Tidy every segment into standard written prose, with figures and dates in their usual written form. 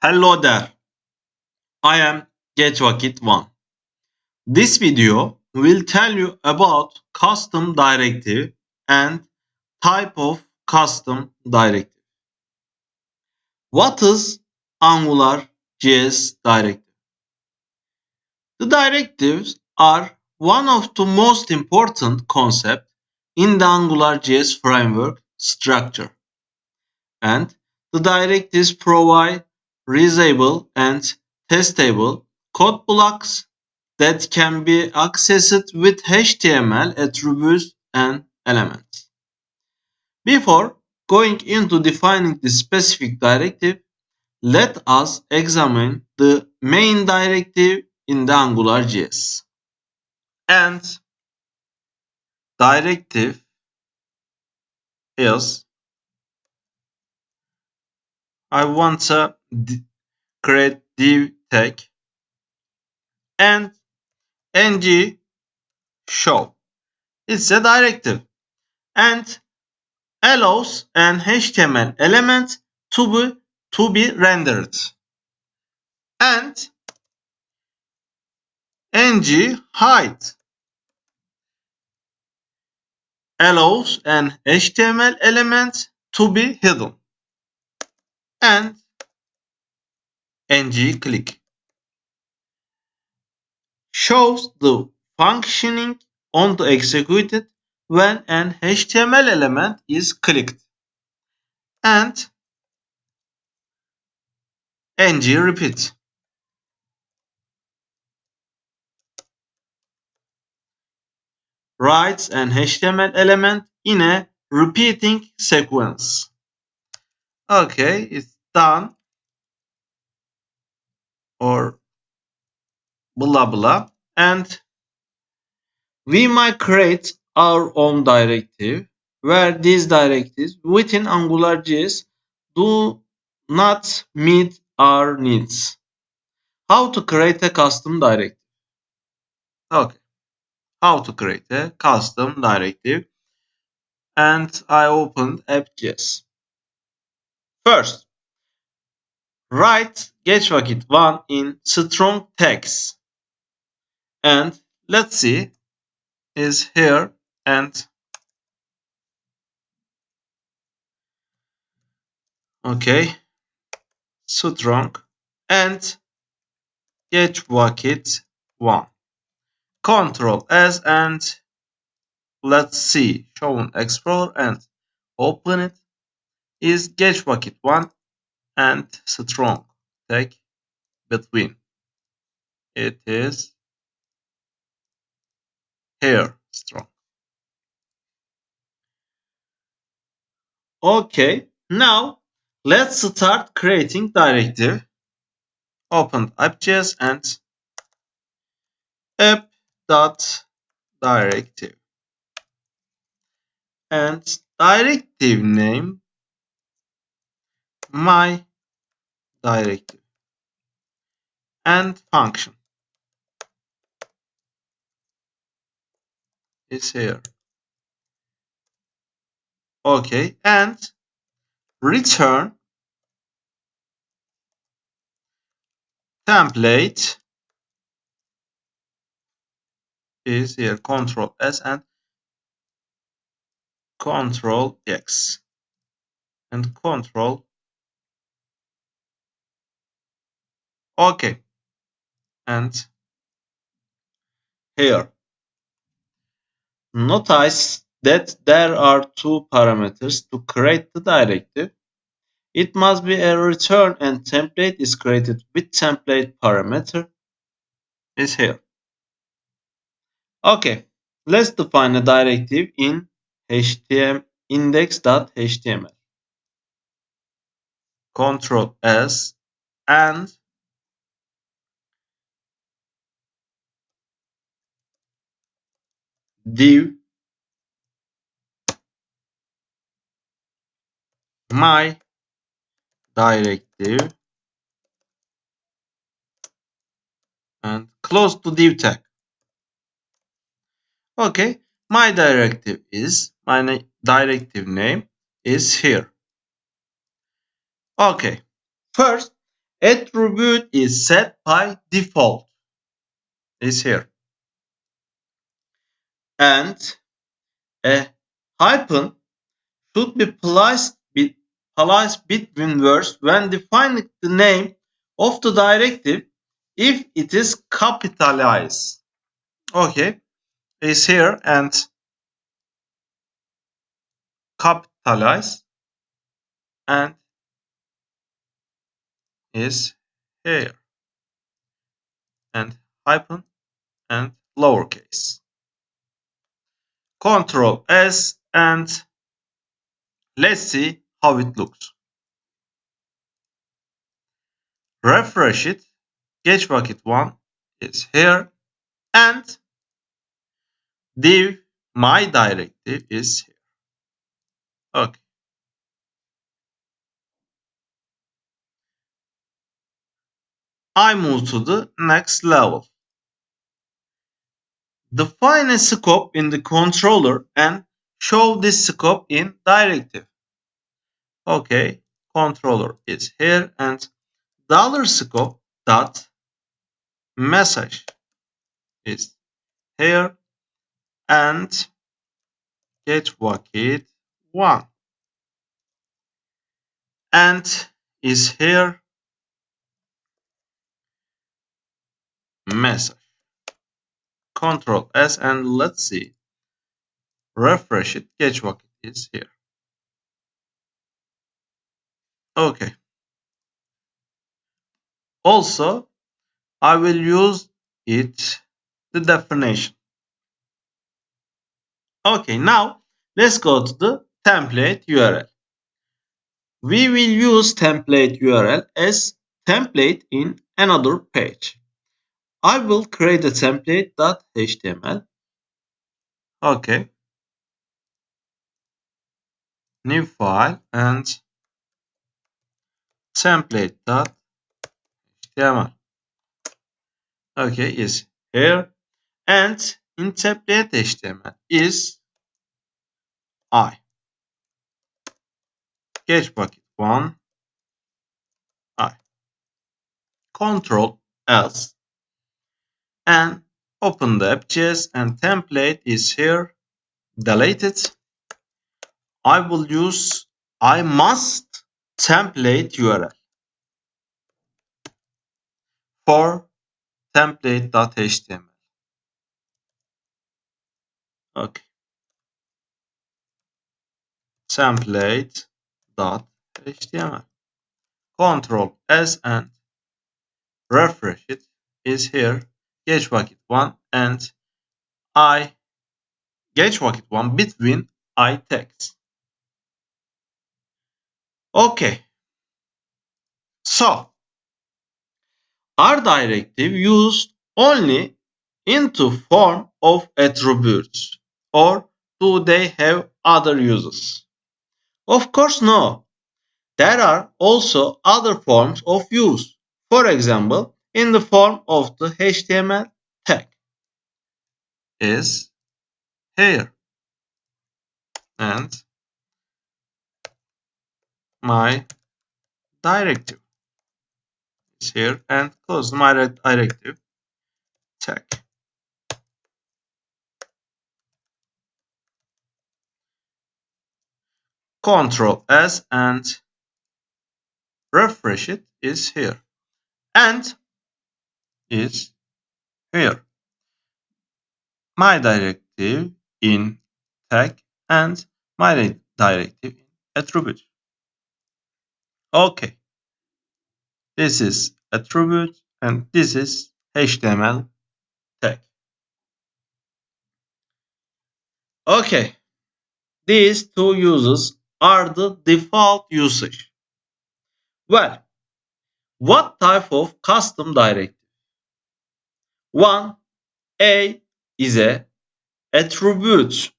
Hello there, I am GetVakit1. This video will tell you about custom directive and type of custom directive. What is AngularJS directive? The directives are one of the most important concepts in the AngularJS framework structure, and the directives provide reusable and testable code blocks that can be accessed with HTML attributes and elements. Before going into defining the specific directive, let us examine the main directive in the AngularJS. And directive is I want to create div tag and ng show. It's a directive and allows an HTML element to be rendered. And ng hide allows an HTML element to be hidden. And ng click shows the functioning on the executed when an HTML element is clicked. And ng repeat writes an HTML element in a repeating sequence. Okay, it's done. Or blah blah. And we might create our own directive where these directives within AngularJS do not meet our needs. How to create a custom directive? Okay, how to create a custom directive? And I opened app.js. First, write getVakit1 in strong text. And let's see, is here and okay, strong and getVakit1. Control S and let's see, show in Explorer and open it. Is getVakit1 and strong tag between. It is here strong. Okay, now let's start creating directive. Open app.js and app.directive and directive name my directive and function is here. Okay, and return template is here. Control S and Control X and Control. Okay, and here notice that there are two parameters to create the directive. It must be a return and template is created with template parameter is here. Okay, let's define a directive in HTML index.html. Control S and div my directive and close to div tag. Okay, my directive name is here. Okay, first Attribute is set by default. Is here. And a hyphen should be placed between words when defining the name of the directive if it is capitalized. Okay, is here and capitalized and is here and hyphen and lowercase. Control S and let's see how it looks. Refresh it. Geç vakit 1 is here and div my directive is here. Okay. I move to the next level. Define a scope in the controller and show this scope in directive. Okay, controller is here and $scope dot message is here and get vakit 1 and is here message. Control S and let's see. Refresh it. Geç vakit is here. Okay. Also, I will use it the definition. Okay, now let's go to the template URL. We will use template URL as template in another page. I will create a template.html. Okay. New file and template.html. Okay, is here and in template.html is I. Geç vakit 1 I. Control S and open the app.js and template is here. Delete it. I must template URL for template.html. Okay. Template.html. Control S and refresh it is here. Geç vakit 1 and I. Geç vakit 1 between I text. Okay. So are directive used only into form of attributes or do they have other uses? Of course no. There are also other forms of use. For example, in the form of the HTML tag is here and my directive is here and close my directive tag. Control S and refresh it is here and is here. My directive in tag and my directive in attribute. Okay. This is attribute and this is HTML tag. Okay. These two uses are the default usage. Well, what type of custom directive? 1. A is a attribute.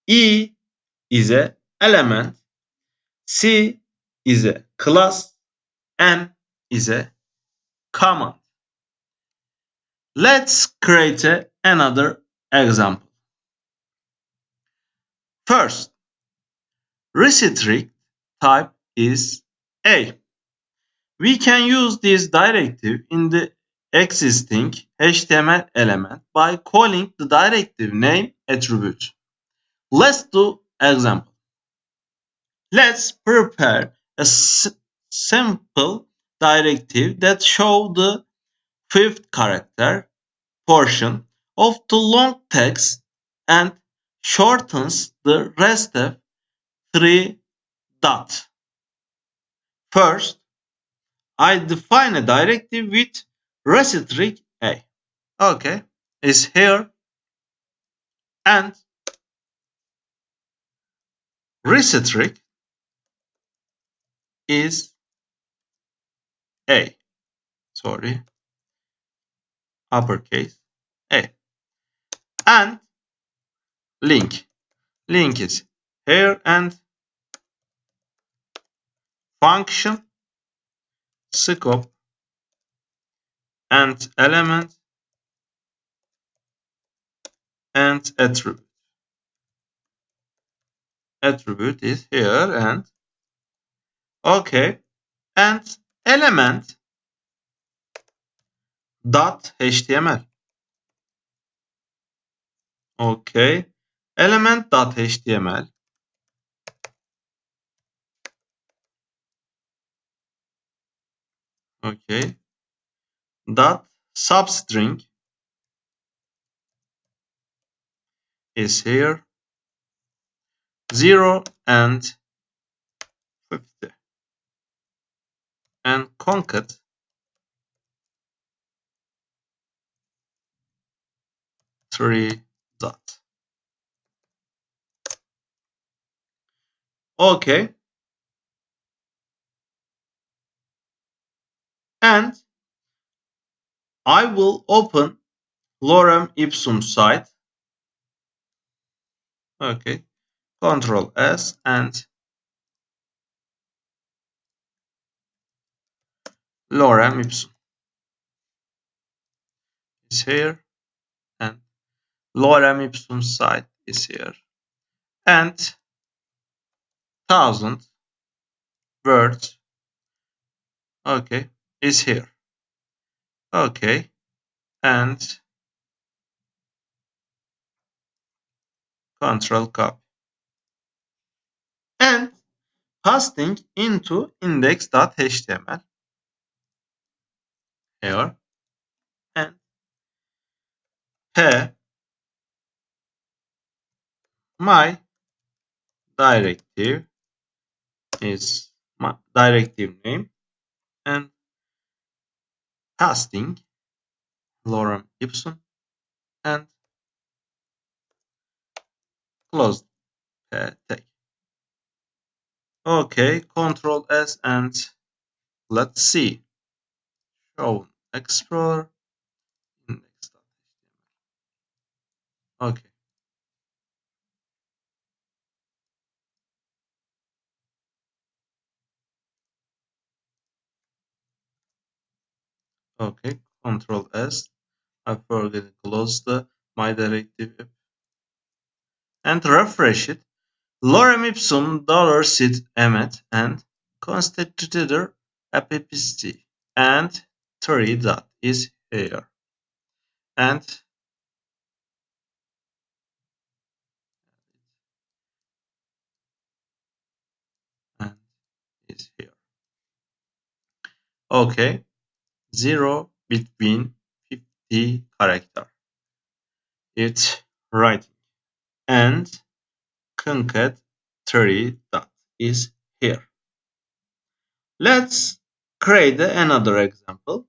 E is a element. C is a class. M is a command. Let's create another example. First, restrict type is A. We can use this directive in the existing HTML element by calling the directive name attribute. Let's do example. Let's prepare a simple directive that shows the fifth character portion of the long text and shortens the rest of three dots. First, I define a directive with restrict A. Okay, is here and restrict is A. Sorry, uppercase A. And link. Link is here and function, scope, and element and attribute. Attribute is here and okay, and element dot html. Okay, element dot html. Okay, dot substring is here 0 and 50 and concat 3 dot. Okay, and I will open lorem ipsum site. Okay, Control S and lorem ipsum is here and lorem ipsum site is here and 1000 words okay is here. Okay, and control copy and pasting into index.html here and p my directive is my directive name and pasting lorem ipsum and close tag. Okay, Control S and let's see. Show Explorer index.html. Okay. Okay, Control S. I forgot to close my directive and refresh it. Lorem ipsum $sit emet and constitutor appst and 3 dot is here and is here. Okay, 0 between 50 character. It's writing and concat 3 dot is here. Let's create another example.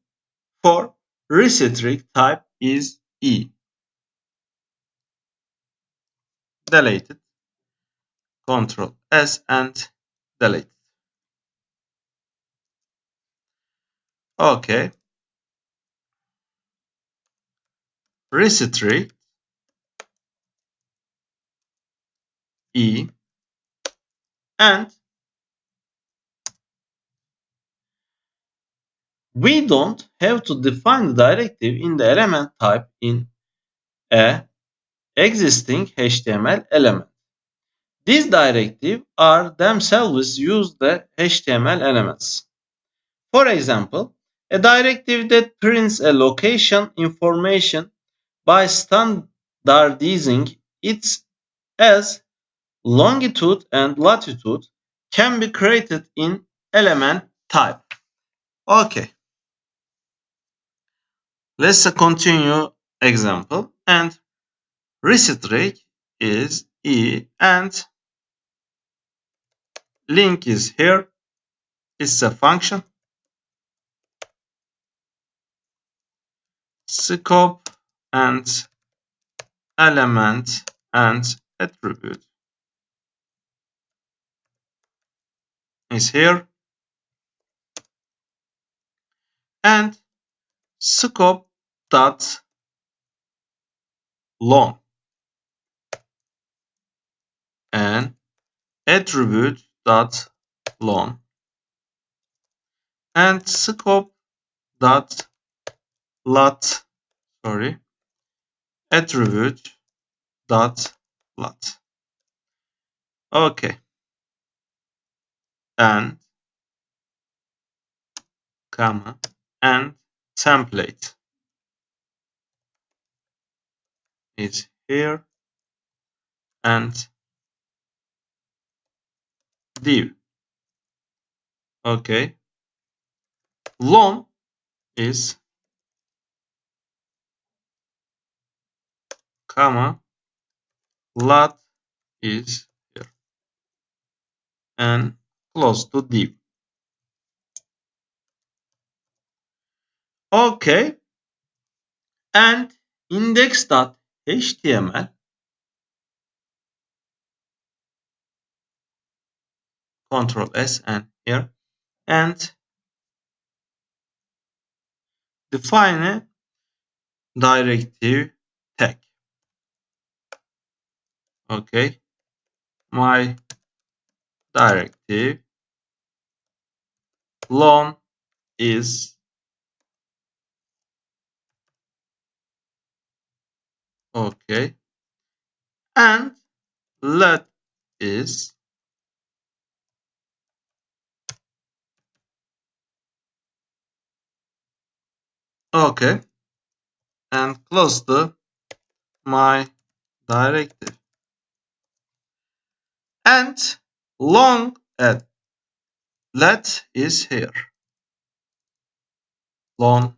For restrict type is E. Deleted. Control S and delete. Okay. Restrict E and we don't have to define the directive in the element type in a existing HTML element. These directives are themselves use the HTML elements. For example, a directive that prints a location information by standardizing it as longitude and latitude can be created in element type. Okay, let's continue example, and restrict is E and link is here. It's a function. Scope and element and attribute is here, and scope dot long and attribute dot long and scope dot lat attribute dot lat. Okay, and comma and template is here, and div. Okay, long is comma lat is here and close to div. Okay, and index.html Control S and here, and define a directive tag. Okay, my directive long is okay, and let is okay, and close the my directive, and long at let is here, long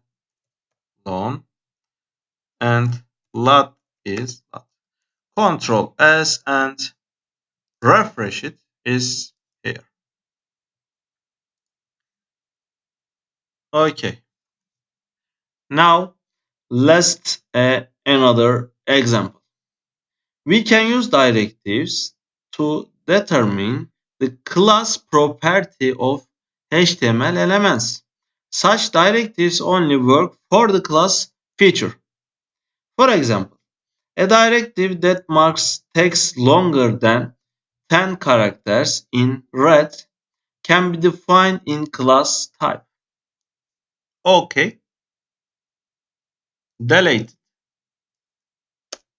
and lat is lat. Control S and refresh it is here. Okay, now let's another example. We can use directives to determine the class property of HTML elements. Such directives only work for the class feature. For example, a directive that marks text longer than 10 characters in red can be defined in class type. Okay, delete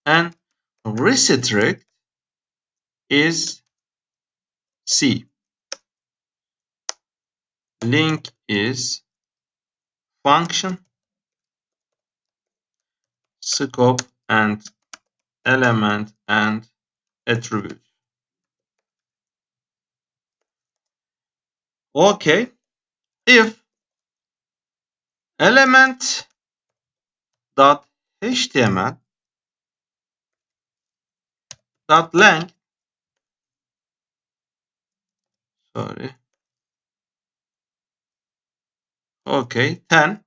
and restrict is C. Link is function, scope and element and attribute. Okay, if element dot html dot length okay 10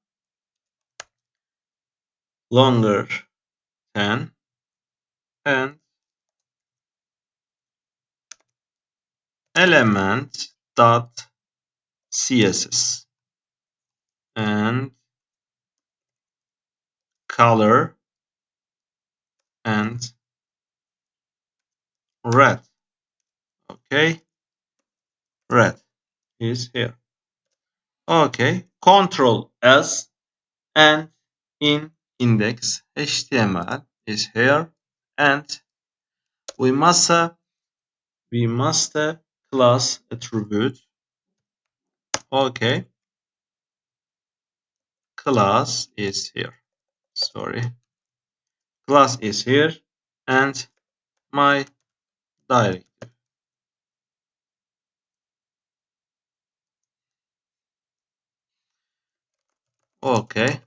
longer 10 and element dot css and color and red. Okay, red is here. Okay, control S and in index html is here, and we must we must have class attribute. Okay, class is here. Sorry, class is here and my directive. Okay,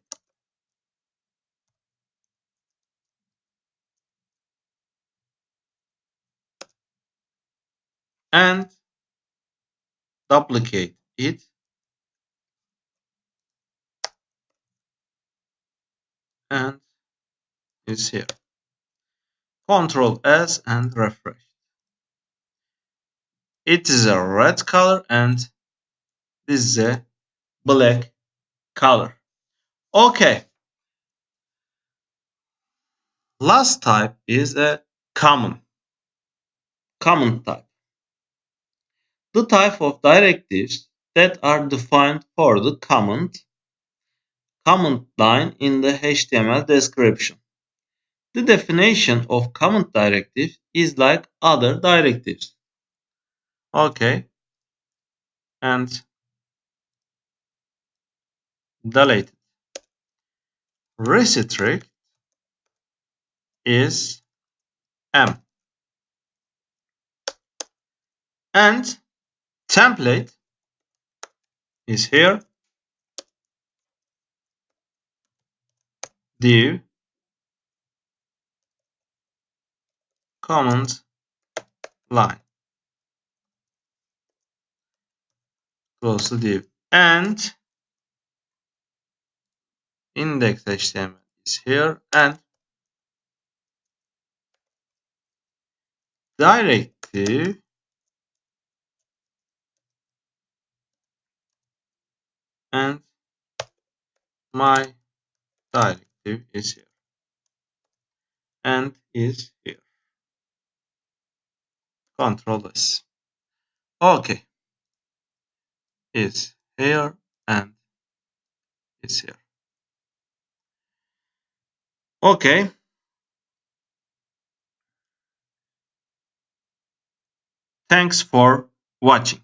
and duplicate it and is here. Control S and refresh. It is a red color and this is a black color. Okay, last type is a common type. The type of directives that are defined for the comment line in the HTML description. The definition of comment directive is like other directives. Okay, and delete. Restrict is M and template is here. Div comment line. Close the div. And index HTML is here and directive and my directive is here and is here. Control S. Okay, is here and is here. Okay, thanks for watching.